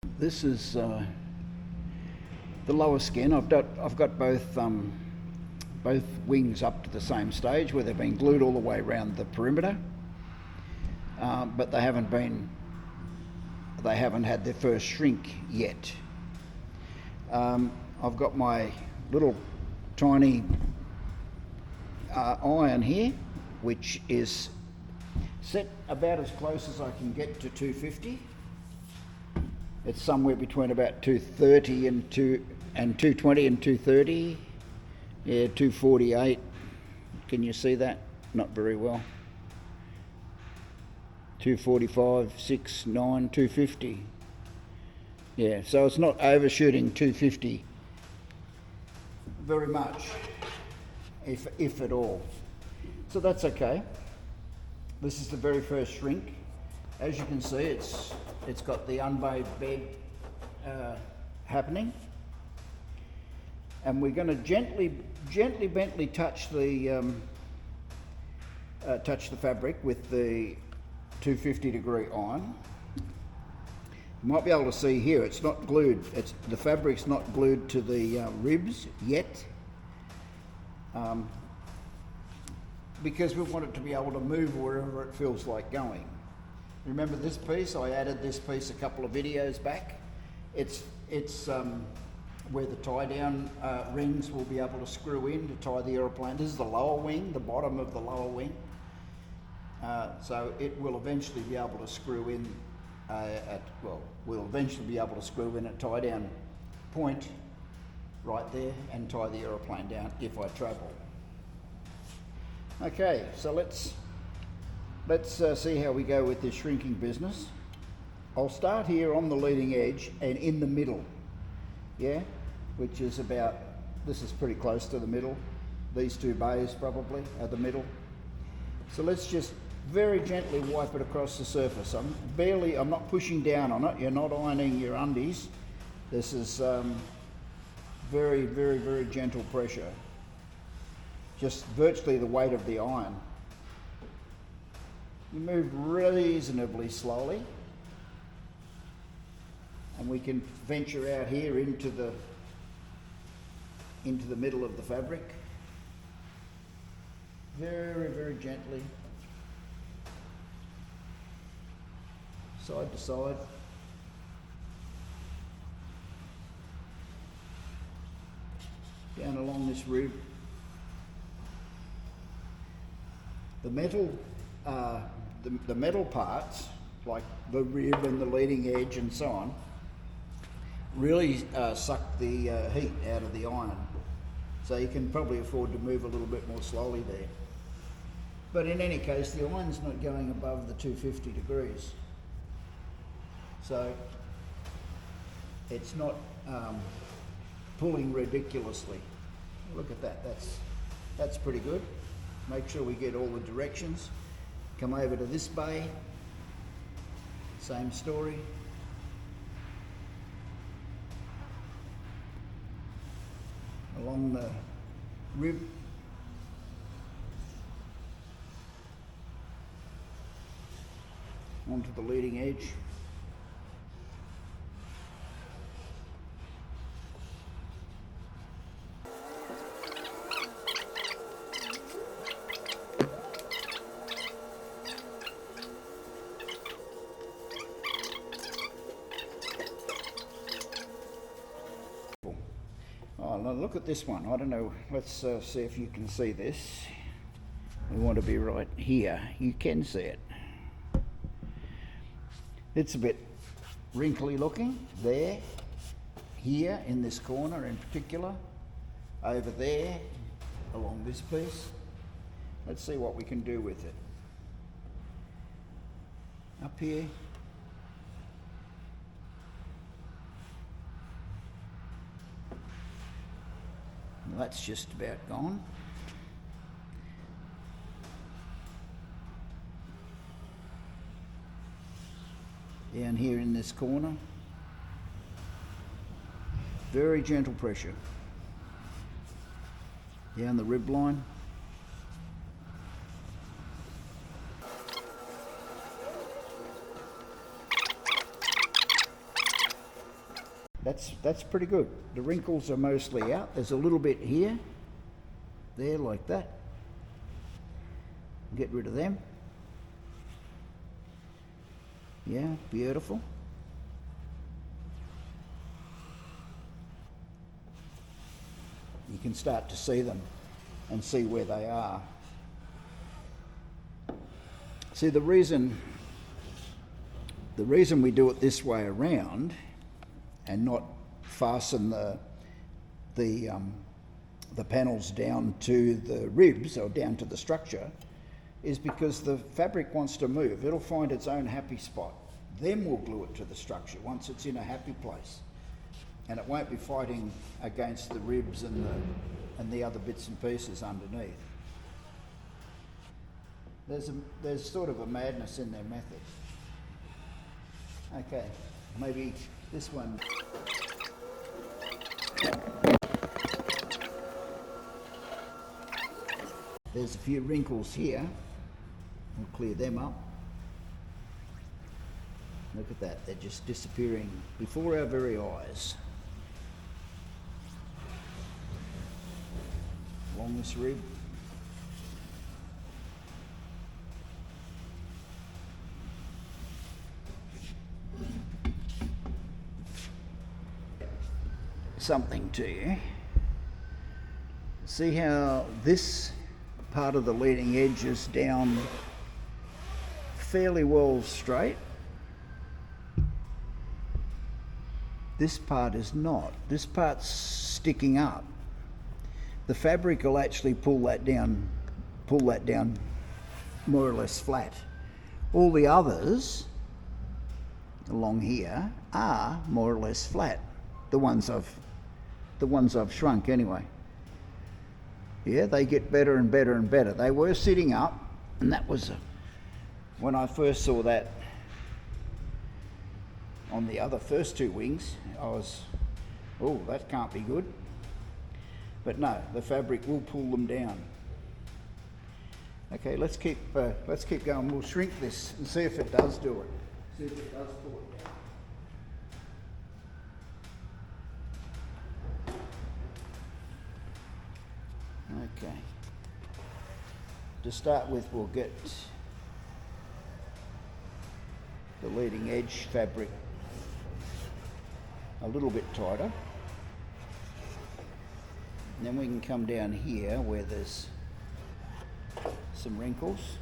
This is the lower skin. I've got both wings up to the same stage where they've been glued all the way around the perimeter, but they haven't had their first shrink yet. I've got my little tiny iron here, which is set about as close as I can get to 250. It's somewhere between about 230 and 220 and 230. Yeah, 248. Can you see that? Not very well. 245, 6, 9, 250. Yeah, so it's not overshooting 250 very much, if at all. So that's okay. This is the very first shrink. As you can see, it's got the unbathed bed happening, and we're going to gently touch the fabric with the 250 degree iron. You might be able to see here, it's not glued. The fabric's not glued to the ribs yet, because we want it to be able to move wherever it feels like going. Remember this piece? I added this piece a couple of videos back. It's where the tie-down rings will be able to screw in to tie the aeroplane. This is the lower wing, the bottom of the lower wing. So it will eventually be able to screw in we'll eventually be able to screw in a tie-down point right there and tie the aeroplane down if I travel. Okay, so let's see how we go with this shrinking business. I'll start here on the leading edge and in the middle, yeah, which is about, this is pretty close to the middle. These two bays probably are the middle. So let's just very gently wipe it across the surface. I'm not pushing down on it. You're not ironing your undies. This is very, very, very gentle pressure. Just virtually the weight of the iron. You move reasonably slowly, and we can venture out here into the middle of the fabric. Very, very gently. Side to side. Down along this rib. The metal, the metal parts, like the rib and the leading edge and so on, really suck the heat out of the iron. So you can probably afford to move a little bit more slowly there. But in any case, the iron's not going above the 250 degrees. So it's not pulling ridiculously. Look at that, that's pretty good. Make sure we get all the directions. Come over to this bay, same story. Along the rib. Onto the leading edge. Oh, now look at this one. I don't know. Let's see if you can see this. We want to be right here. You can see it. It's a bit wrinkly looking there, here in this corner in particular, over there along this piece. Let's see what we can do with it. Up here. Well, that's just about gone. Down here in this corner, very gentle pressure. Down the rib line. that's pretty good. The wrinkles are mostly out. There's a little bit here, there, like that. Get rid of them. Yeah, beautiful. You can start to see them and see where they are. See, the reason we do it this way around and not fasten the panels down to the ribs or down to the structure is because the fabric wants to move. It'll find its own happy spot. Then we'll glue it to the structure once it's in a happy place. And it won't be fighting against the ribs and the other bits and pieces underneath. There's sort of a madness in their method. Okay, maybe this one. There's a few wrinkles here. We'll clear them up. Look at that, they're just disappearing before our very eyes. Along this rib. Something to you. See how this part of the leading edge is down fairly well straight? This part is not. This part's sticking up. The fabric will actually pull that down more or less flat. All the others along here are more or less flat. The ones I've shrunk anyway. Yeah, they get better and better and better. They were sitting up, and that was when I first saw that on the other first two wings. I was, oh, that can't be good. But no, the fabric will pull them down. Okay, let's keep going. We'll shrink this and see if it does do it. See if it does pull it down. Okay. To start with, we'll get the leading edge fabric a little bit tighter. And then we can come down here where there's some wrinkles.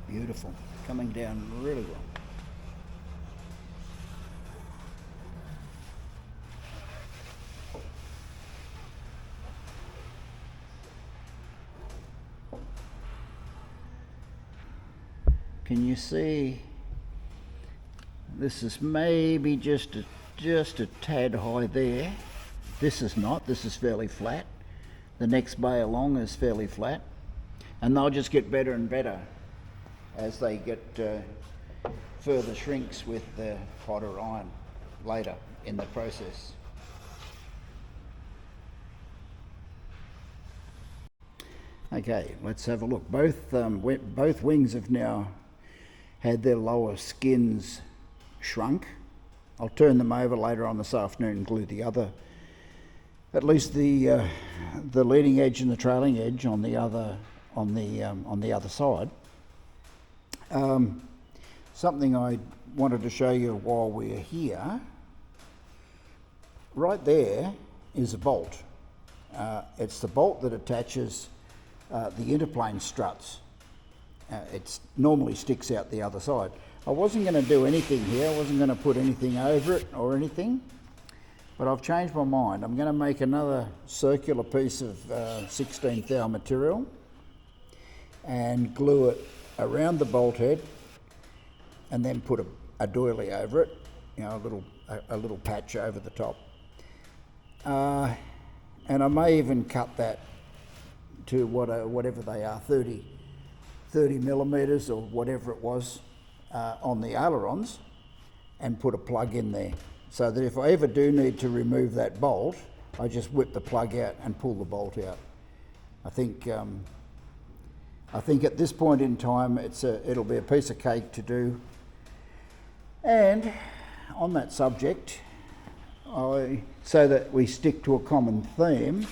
Beautiful, coming down really well. Can you see? This is maybe just a tad high there. This is not. This is fairly flat. The next bay along is fairly flat, and they'll just get better and better as they get further shrinks with the hotter iron later. in the process. Okay, let's have a look. Both wings have now had their lower skins shrunk. I'll turn them over later on this afternoon and glue the other, at least the leading edge and the trailing edge on the other side. Something I wanted to show you while we're here. Right there is a bolt. It's the bolt that attaches the interplane struts. It normally sticks out the other side. I wasn't going to do anything here. I wasn't going to put anything over it or anything, but I've changed my mind. I'm going to make another circular piece of 16 thou material and glue it around the bolt head, and then put a doily over it, you know, a little patch over the top. And I may even cut that to whatever they are, 30 millimeters or whatever it was on the ailerons, and put a plug in there, so that if I ever do need to remove that bolt, I just whip the plug out and pull the bolt out. I think at this point in time it'll be a piece of cake to do. And on that subject, so that we stick to a common theme,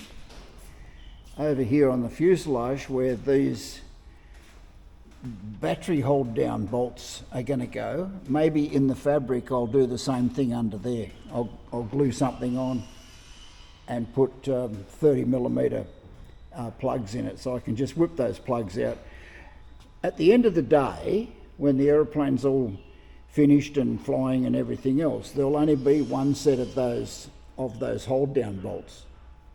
over here on the fuselage where these battery hold down bolts are going to go, maybe in the fabric I'll do the same thing under there. I'll glue something on and put 30 millimeter plugs in it, so I can just whip those plugs out. At the end of the day, when the aeroplane's all finished and flying and everything else, there'll only be one set of those hold down bolts,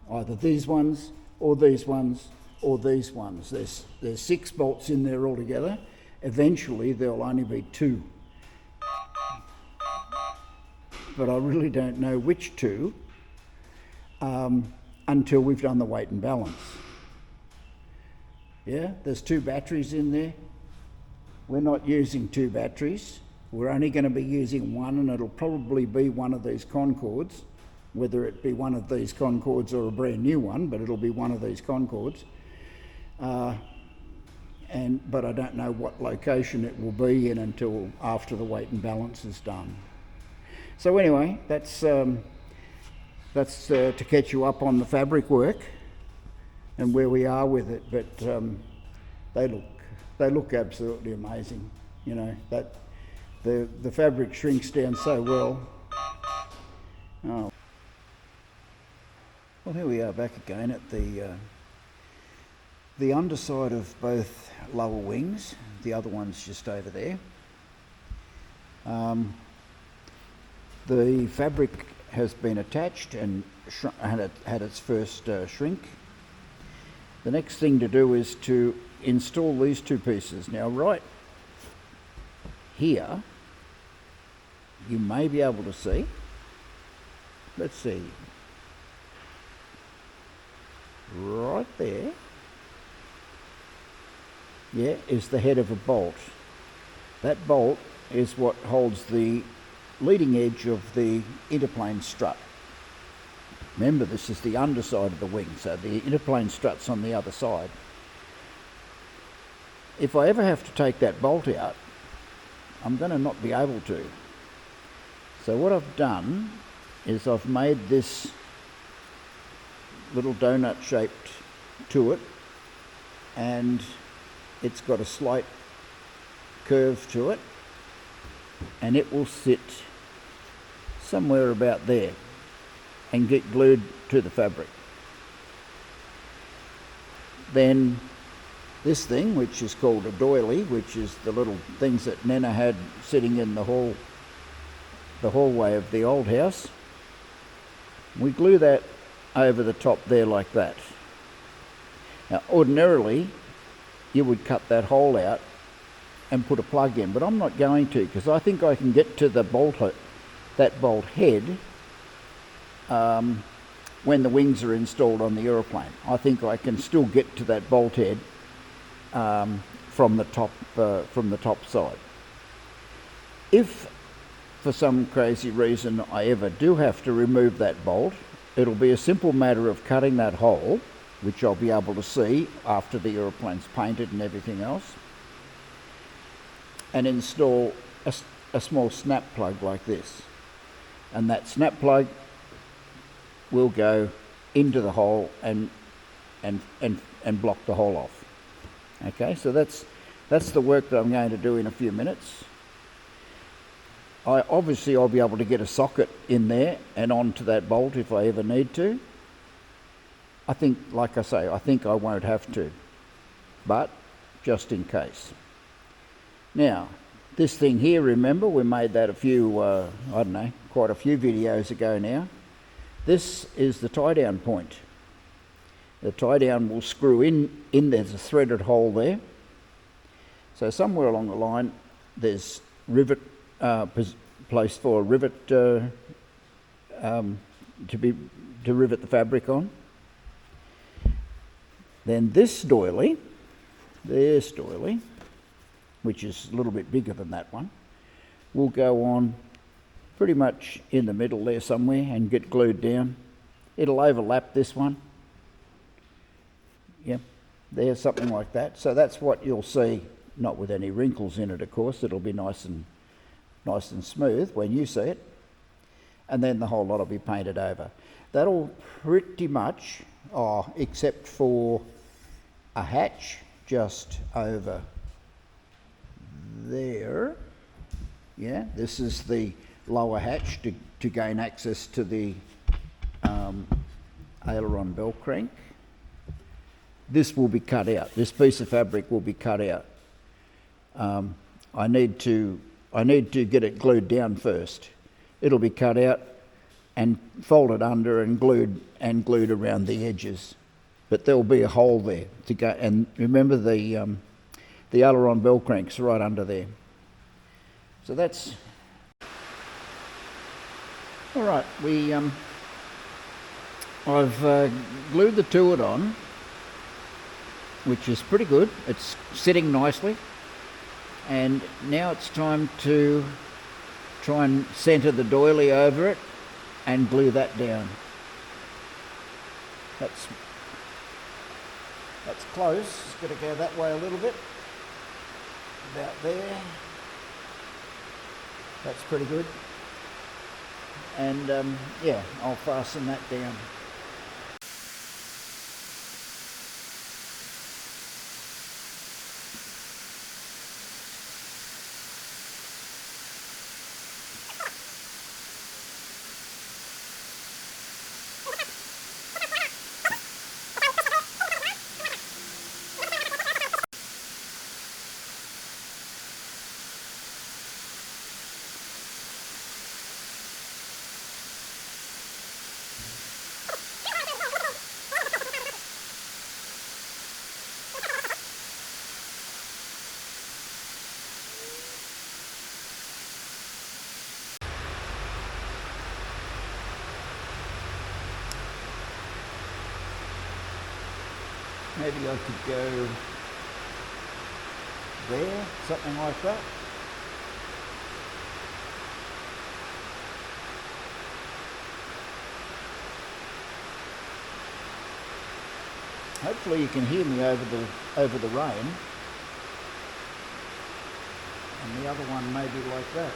either these ones or these ones or these ones. There's 6 bolts in there altogether. Eventually there'll only be 2, but I really don't know which 2 until we've done the weight and balance. Yeah, there's 2 batteries in there. We're not using 2 batteries. We're only going to be using one, and it'll probably be one of these Concords, whether it be one of these Concords or a brand new one, but it'll be one of these Concords. But I don't know what location it will be in until after the weight and balance is done. So anyway, that's to catch you up on the fabric work and where we are with it. But they look absolutely amazing. You know, that the fabric shrinks down so well. Oh. Well, here we are back again at the underside of both lower wings. The other one's just over there. The fabric has been attached and had its first shrink. The next thing to do is to install these 2 pieces. Now, right here, you may be able to see. Let's see. Right there, yeah, is the head of a bolt. That bolt is what holds the leading edge of the interplane strut. Remember, this is the underside of the wing, so the interplane strut's on the other side. If I ever have to take that bolt out, I'm going to not be able to. So what I've done is I've made this little donut shaped to it, and it's got a slight curve to it, and it will sit somewhere about there and get glued to the fabric. Then this thing, which is called a doily, which is the little things that Nana had sitting in the hallway of the old house, we glue that over the top there like that. Now, ordinarily you would cut that hole out and put a plug in, but I'm not going to, because I think I can get to the that bolt head when the wings are installed on the aeroplane. I think I can still get to that bolt head from the top side. If for some crazy reason I ever do have to remove that bolt, it'll be a simple matter of cutting that hole, which I'll be able to see after the aeroplane's painted and everything else, and install a small snap plug like this. And that snap plug will go into the hole and block the hole off. Okay, so that's the work that I'm going to do in a few minutes. Obviously I'll be able to get a socket in there and onto that bolt if I ever need to. I think, like I say, I think I won't have to, but just in case. Now, this thing here, remember, we made that a few, I don't know, quite a few videos ago now. This is the tie down point. The tie down will screw in, there's a threaded hole there. So somewhere along the line, there's rivet, place for a rivet to rivet the fabric on. Then this doily, which is a little bit bigger than that one, will go on pretty much in the middle there somewhere and get glued down. It'll overlap this one. Yep, there's something like that. So that's what you'll see, not with any wrinkles in it, of course. It'll be nice and smooth when you see it. And then the whole lot will be painted over. That'll pretty much, except for a hatch just over there. Yeah, this is the lower hatch to gain access to the aileron bell crank. This will be cut out. This piece of fabric will be cut out. I need to get it glued down first. It'll be cut out and folded under and glued around the edges. But there'll be a hole there to go. And remember the aileron bell crank's right under there. So that's all right. I've glued the turret on, which is pretty good. It's sitting nicely. And now it's time to try and centre the doily over it and glue that down. That's close. It's got to go that way a little bit. About there. That's pretty good. And yeah, I'll fasten that down. Maybe I could go there, something like that. Hopefully you can hear me over the rain. And the other one may be like that.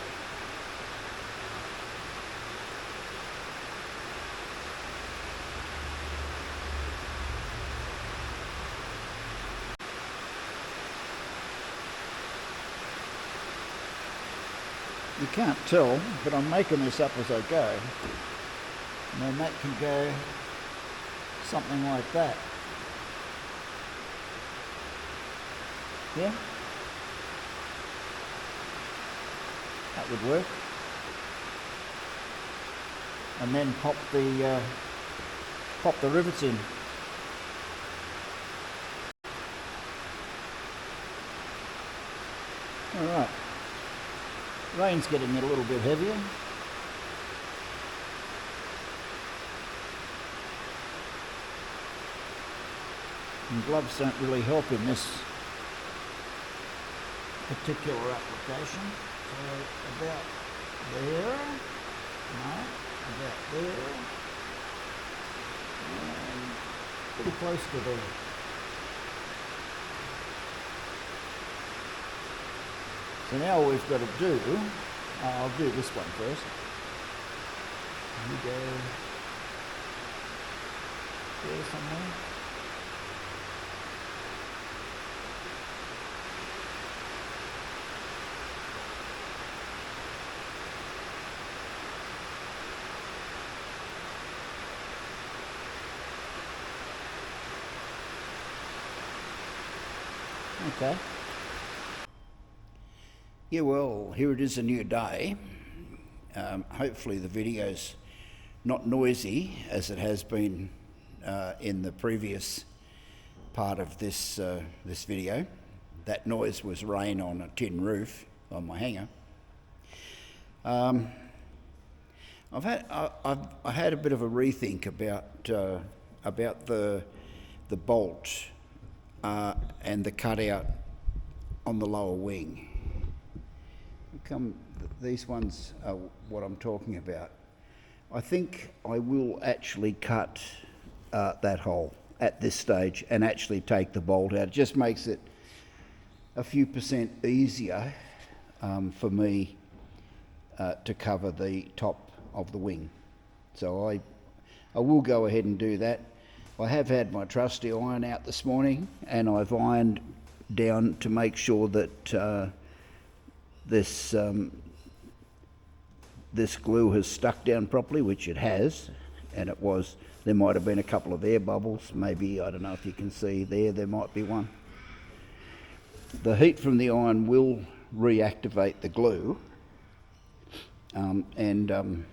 You can't tell, but I'm making this up as I go. And then that can go something like that. Yeah? That would work. And then pop the rivets in. All right. Rain's getting a little bit heavier. And gloves don't really help in this particular application. So about there. No, about there. And pretty close to there. So now all we've got to do, I'll do this one first. You go there somewhere. Okay. Yeah, well, here it is, a new day. Hopefully the video's not noisy as it has been in the previous part of this this video. That noise was rain on a tin roof on my hanger. I had a bit of a rethink about the bolt and the cutout on the lower wing. These ones are what I'm talking about. I think I will actually cut that hole at this stage and actually take the bolt out. It just makes it a few percent easier for me to cover the top of the wing. So I will go ahead and do that. I have had my trusty iron out this morning and I've ironed down to make sure that this glue has stuck down properly, which it has, and it was. There might have been a couple of air bubbles, maybe, I don't know if you can see there might be one. The heat from the iron will reactivate the glue and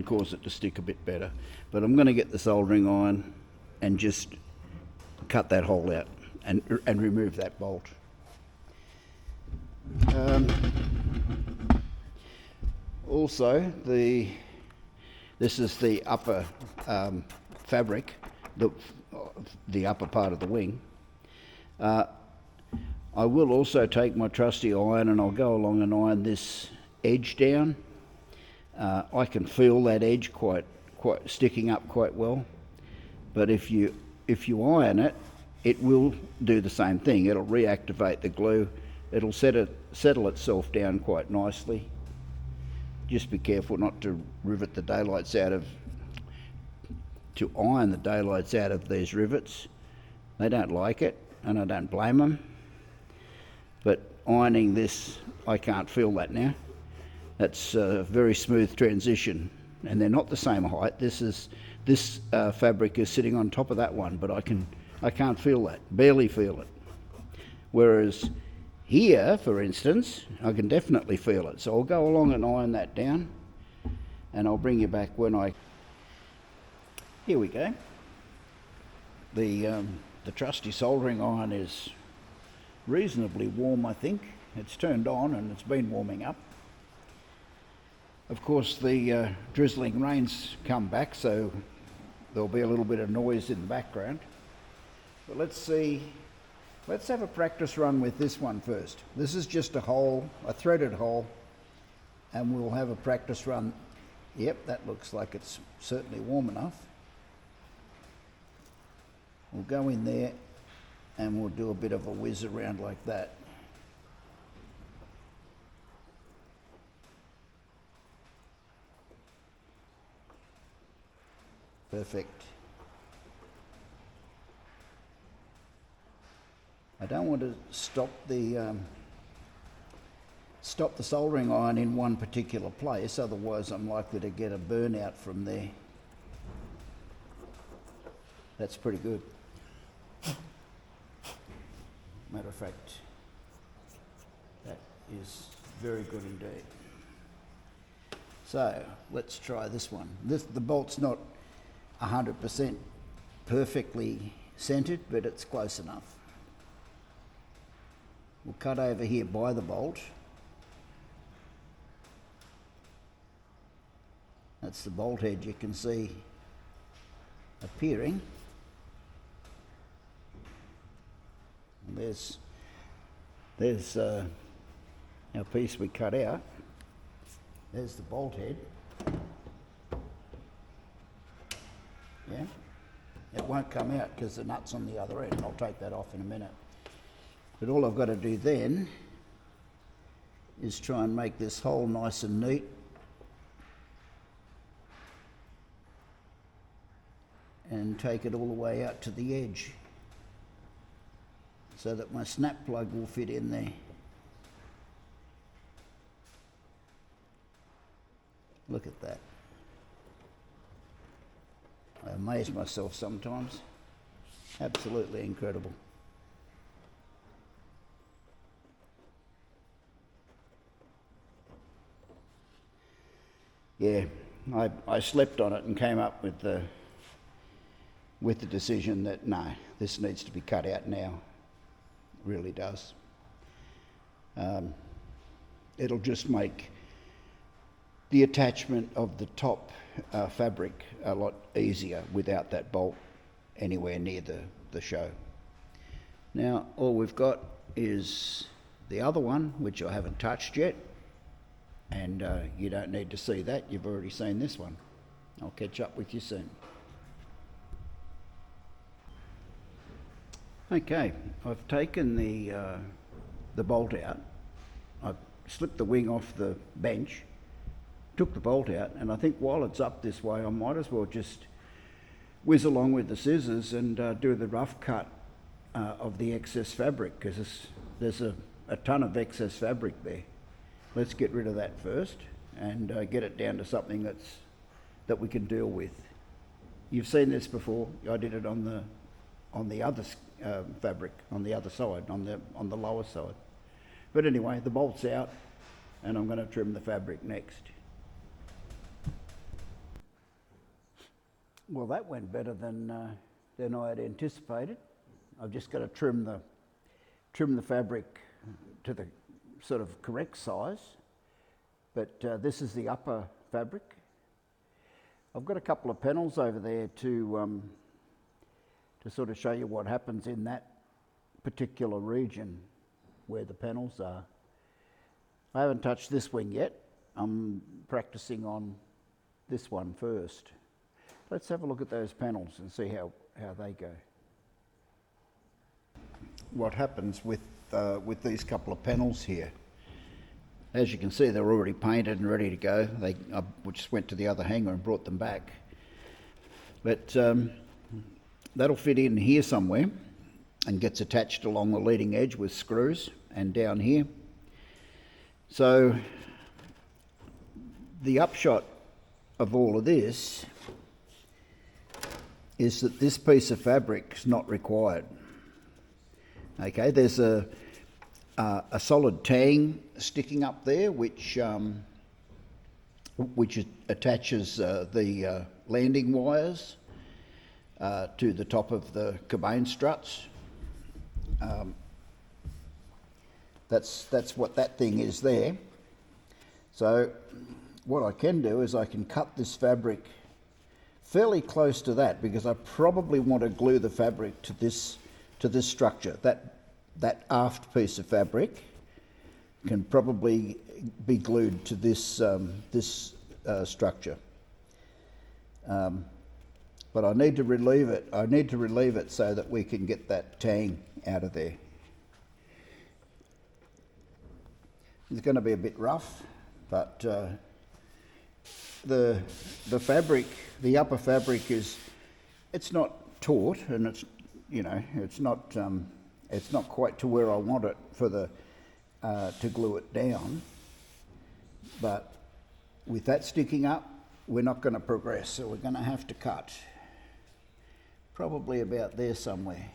cause it to stick a bit better. But I'm going to get the soldering iron and just cut that hole out and remove that bolt. Also, this is the upper fabric, the upper part of the wing. I will also take my trusty iron and I'll go along and iron this edge down. I can feel that edge quite sticking up quite well, but if you iron it, it will do the same thing. It'll reactivate the glue. It'll settle itself down quite nicely. Just be careful not to rivet the daylights out of, to iron the daylights out of these rivets. They don't like it, and I don't blame them. But ironing this, I can't feel that now. That's a very smooth transition, and they're not the same height. This fabric is sitting on top of that one, but I can't feel that, barely feel it. Whereas here, for instance, I can definitely feel it. So I'll go along and iron that down, and I'll bring you back when I... Here we go. The trusty soldering iron is reasonably warm, I think. It's turned on and it's been warming up. Of course, the drizzling rain's come back, so there'll be a little bit of noise in the background. But let's see. Let's have a practice run with this one first. This is just a hole, a threaded hole, and we'll have a practice run. Yep, that looks like it's certainly warm enough. We'll go in there and we'll do a bit of a whiz around like that. Perfect. I don't want to stop the soldering iron in one particular place, otherwise I'm likely to get a burnout from there. That's pretty good. Matter of fact, that is very good indeed. So let's try this one. The bolt's not 100% perfectly centered, but it's close enough. We'll cut over here by the bolt. That's the bolt head you can see appearing. And there's our piece we cut out. There's the bolt head. Yeah, it won't come out because the nut's on the other end. I'll take that off in a minute. But all I've got to do then is try and make this hole nice and neat. And take it all the way out to the edge so that my snap plug will fit in there. Look at that. I amaze myself sometimes. Absolutely incredible. Yeah, I slept on it and came up with the decision that no, this needs to be cut out now. It really does. It'll just make the attachment of the top fabric a lot easier without that bolt anywhere near the show. Now all we've got is the other one, which I haven't touched yet, and you don't need to see that, you've already seen this one. I'll catch up with you soon. Okay, I've taken the bolt out. I've slipped the wing off the bench, took the bolt out, and I think while it's up this way I might as well just whiz along with the scissors and do the rough cut of the excess fabric, because there's a ton of excess fabric there. Let's get rid of that first and get it down to something that we can deal with. You've seen this before. I did it on the other fabric, on the other side, on the lower side. But anyway, the bolt's out and I'm going to trim the fabric next. Well, that went better than I had anticipated. I've just got to trim the fabric to the sort of correct size. But this is the upper fabric. I've got a couple of panels over there to sort of show you what happens in that particular region where the panels are. I haven't touched this wing yet. I'm practicing on this one first. Let's have a look at those panels and see how they go. What happens with these couple of panels here? As you can see, they're already painted and ready to go. I just went to the other hanger and brought them back. But that'll fit in here somewhere and gets attached along the leading edge with screws and down here. So the upshot of all of this is that this piece of fabric is not required. Okay, there's a solid tang sticking up there which attaches the landing wires to the top of the cabane struts. That's what that thing is there. So what I can do is I can cut this fabric fairly close to that, because I probably want to glue the fabric to this structure. That aft piece of fabric can probably be glued to this structure. But I need to relieve it. I need to relieve it so that we can get that tang out of there. It's going to be a bit rough, but the fabric, the upper fabric it's not taut, and it's not quite to where I want it for to glue it down. But with that sticking up, we're not going to progress, so we're going to have to cut. Probably about there somewhere.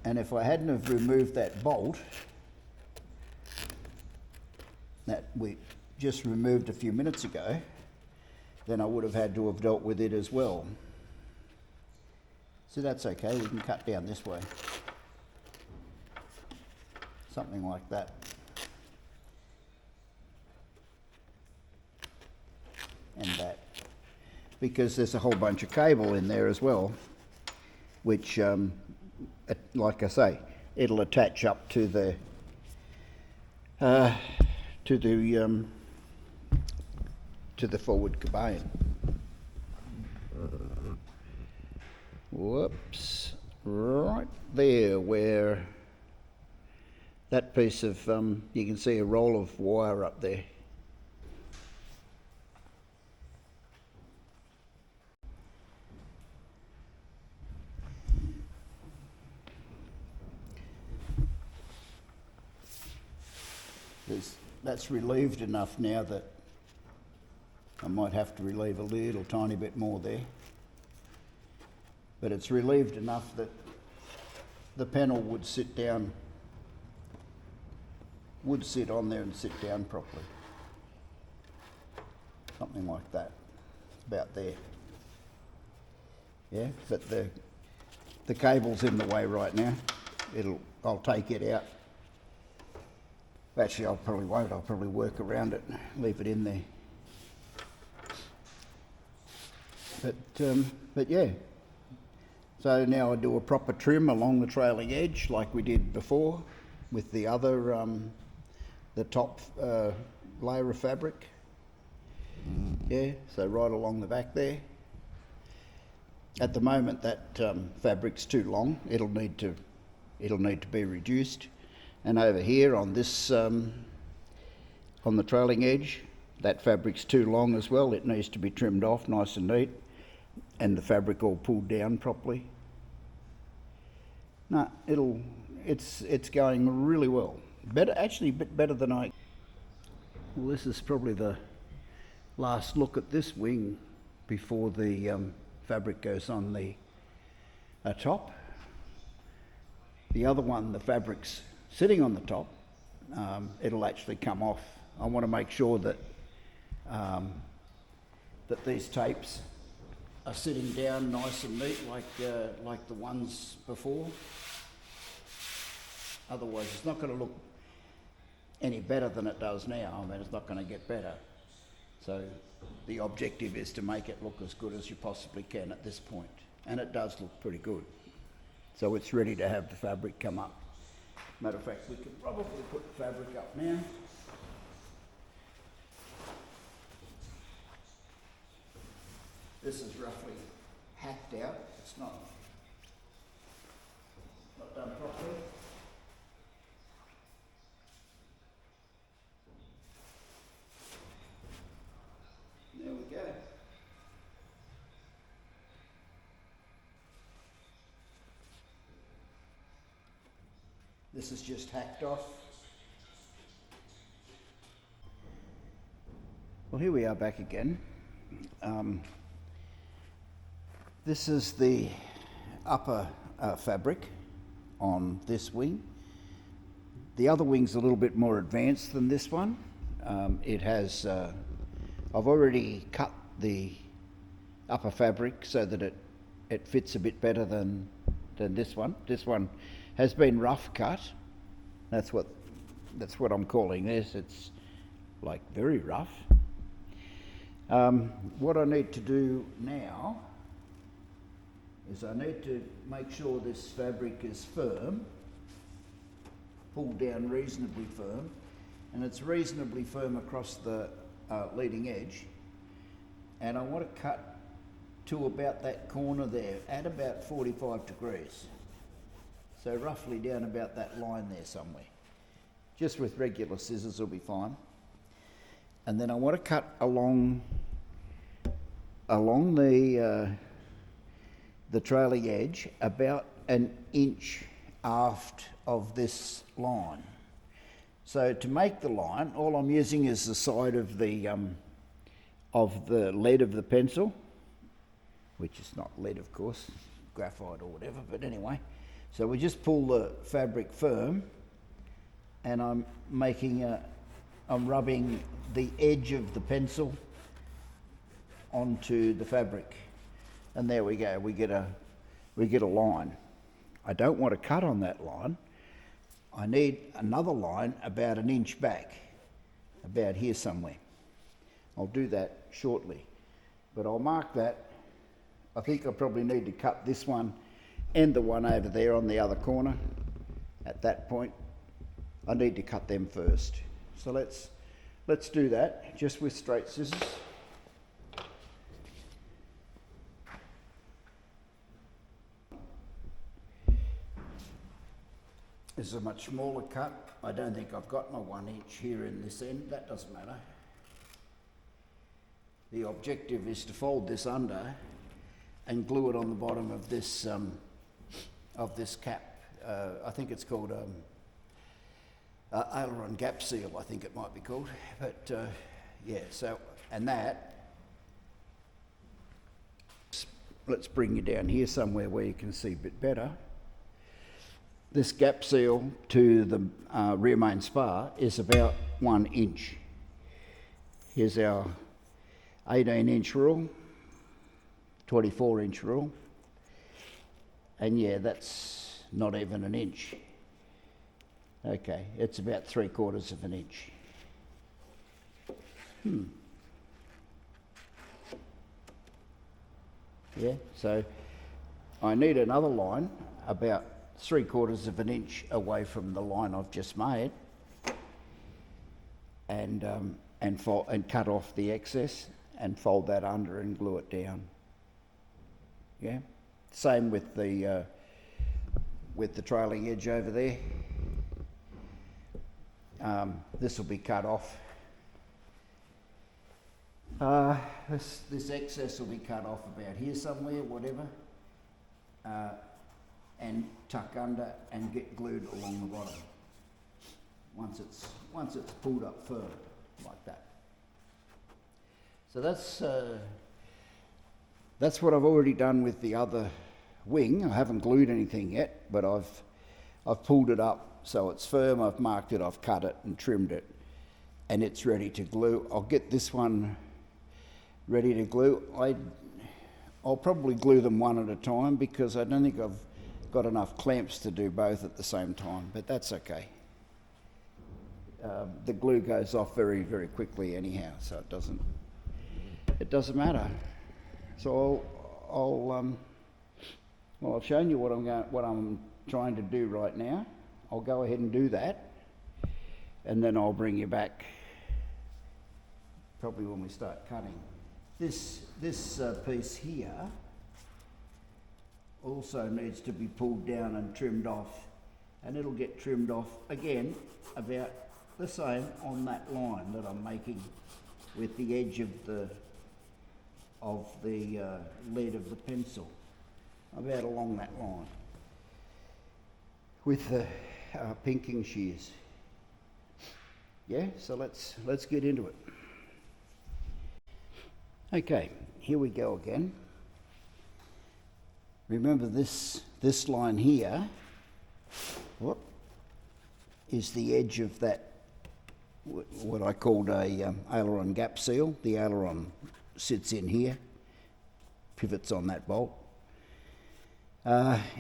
And if I hadn't have removed that bolt that we just removed a few minutes ago, then I would have had to have dealt with it as well. So that's okay, we can cut down this way. Something like that. And that. Because there's a whole bunch of cable in there as well, which, like I say, it'll attach up to the to the forward cabane. Whoops, right there where that piece of, you can see a roll of wire up there. That's relieved enough now that I might have to relieve a little tiny bit more there. But it's relieved enough that the panel would sit on there and sit down properly. Something like that, about there. Yeah, but the cable's in the way right now. I'll take it out. Actually, I probably won't. I'll probably work around it, leave it in there. But yeah. So now I do a proper trim along the trailing edge, like we did before, with the other, the top layer of fabric. Yeah. So right along the back there. At the moment, that fabric's too long. It'll need to be reduced. And over here on this, on the trailing edge, that fabric's too long as well. It needs to be trimmed off nice and neat, and the fabric all pulled down properly. No, it's going really well. Actually a bit better than I. Well, this is probably the last look at this wing before the fabric goes on the top. The other one, the fabric's sitting on the top. It'll actually come off. I want to make sure that that these tapes are sitting down nice and neat like the ones before. Otherwise it's not going to look any better than it does now. I mean, it's not going to get better. So the objective is to make it look as good as you possibly can at this point. And it does look pretty good. So it's ready to have the fabric come up. Matter of fact, we could probably put the fabric up now. This is roughly hacked out. It's not done properly. There we go. This is just hacked off. Well, here we are back again. This is the upper fabric on this wing. The other wing's a little bit more advanced than this one. It has, I've already cut the upper fabric so that it fits a bit better than this one. This one has been rough cut. That's what I'm calling this. It's like very rough. What I need to do now is I need to make sure this fabric is firm, pulled down reasonably firm, and it's reasonably firm across the leading edge. And I want to cut to about that corner there at about 45 degrees. So roughly down about that line there somewhere. Just with regular scissors will be fine. And then I want to cut along the trailing edge about an inch aft of this line. So to make the line, all I'm using is the side of the lead of the pencil, which is not lead, of course, graphite or whatever, but anyway. So we just pull the fabric firm, and I'm rubbing the edge of the pencil onto the fabric, and there we go. We get a line. I don't want to cut on that line. I need another line about an inch back, about here somewhere. I'll do that shortly, but I'll mark that. I think I probably need to cut this one and the one over there on the other corner. At that point, I need to cut them first. So let's do that just with straight scissors. This is a much smaller cut. I don't think I've got my 1 inch here in this end. That doesn't matter. The objective is to fold this under and glue it on the bottom of this cap. I think it's called aileron gap seal, I think it might be called. But yeah, so, and that, let's bring you down here somewhere where you can see a bit better. This gap seal to the rear main spar is about 1 inch. Here's our 18-inch rule, 24-inch rule, and yeah, that's not even an inch. Okay, it's about 3/4 of an inch. Yeah, so I need another line about 3/4 of an inch away from the line I've just made, and cut off the excess and fold that under and glue it down. Yeah, same with the trailing edge over there. This will be cut off. This excess will be cut off about here somewhere, whatever, and tuck under and get glued along the bottom. Once it's pulled up firm like that. So that's what I've already done with the other wing. I haven't glued anything yet, but I've pulled it up so it's firm. I've marked it, I've cut it and trimmed it, and it's ready to glue. I'll get this one ready to glue. I'll probably glue them one at a time because I don't think I've got enough clamps to do both at the same time, but that's okay. The glue goes off very, very quickly anyhow, so it doesn't matter. So I've shown you what I'm trying to do right now. I'll go ahead and do that, and then I'll bring you back probably when we start cutting. This piece here also needs to be pulled down and trimmed off, and it'll get trimmed off again about the same on that line that I'm making with the edge of the lead of the pencil, about along that line with the pinking shears. Yeah, so let's get into it. Okay, here we go again. Remember this line here, is the edge of that, what I called a aileron gap seal. The aileron sits in here, pivots on that bolt.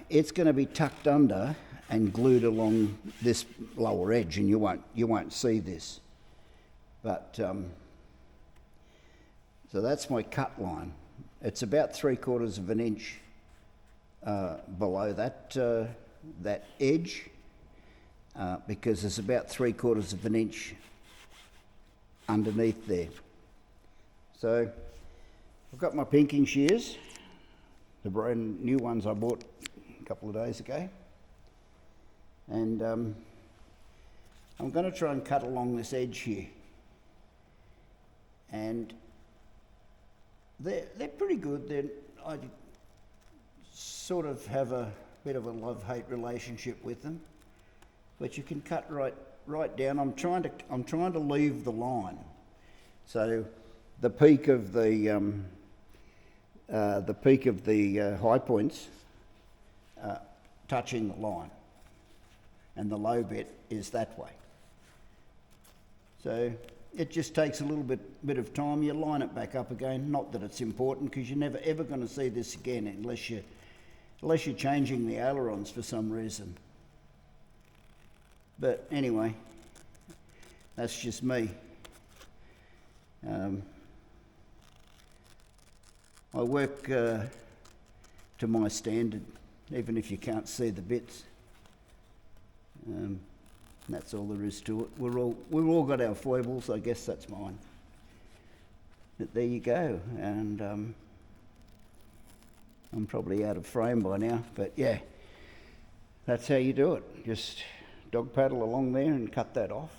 It's going to be tucked under and glued along this lower edge, and you won't see this. But so that's my cut line. It's about 3/4 of an inch below that edge, because there's about 3/4 of an inch underneath there. So I've got my pinking shears, the brand new ones I bought a couple of days ago, and I'm going to try and cut along this edge here, and they're pretty good. I sort of have a bit of a love-hate relationship with them, but you can cut right down. I'm trying to leave the line, so the peak of the high points touching the line, and the low bit is that way. So it just takes a little bit of time. You line it back up again. Not that it's important, because you're never ever going to see this again unless you're changing the ailerons for some reason. But anyway, that's just me. I work to my standard, even if you can't see the bits. That's all there is to it. We've all got our foibles. I guess that's mine. But there you go. And I'm probably out of frame by now. But yeah, that's how you do it. Just dog paddle along there and cut that off.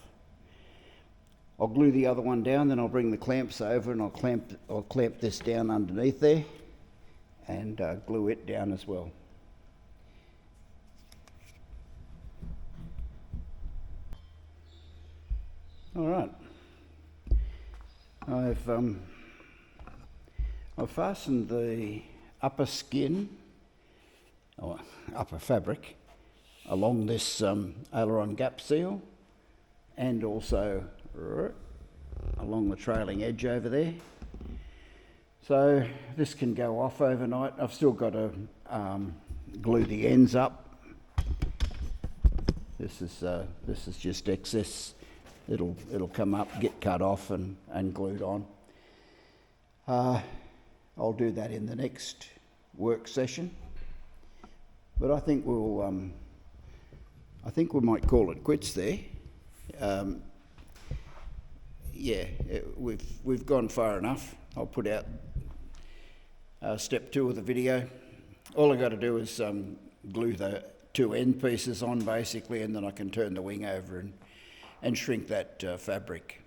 I'll glue the other one down, then I'll bring the clamps over and I'll clamp this down underneath there and glue it down as well. All right, I've fastened the upper skin, or upper fabric, along this aileron gap seal and also along the trailing edge over there. So this can go off overnight. I've still got to glue the ends up. This is just excess. It'll come up, get cut off and glued on. I'll do that in the next work session. But I think we might call it quits there. We've gone far enough. I'll put out step 2 of the video. All I got to do is glue the 2 end pieces on basically, and then I can turn the wing over and shrink that fabric.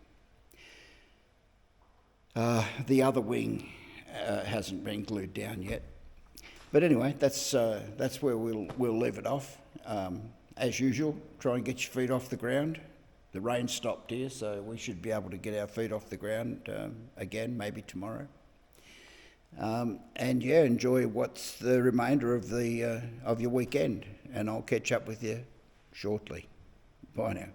The other wing hasn't been glued down yet. But anyway, that's where we'll leave it off. As usual, try and get your feet off the ground. The rain stopped here, so we should be able to get our feet off the ground again, maybe tomorrow. And yeah, enjoy what's the remainder of your weekend, and I'll catch up with you shortly. Bye now.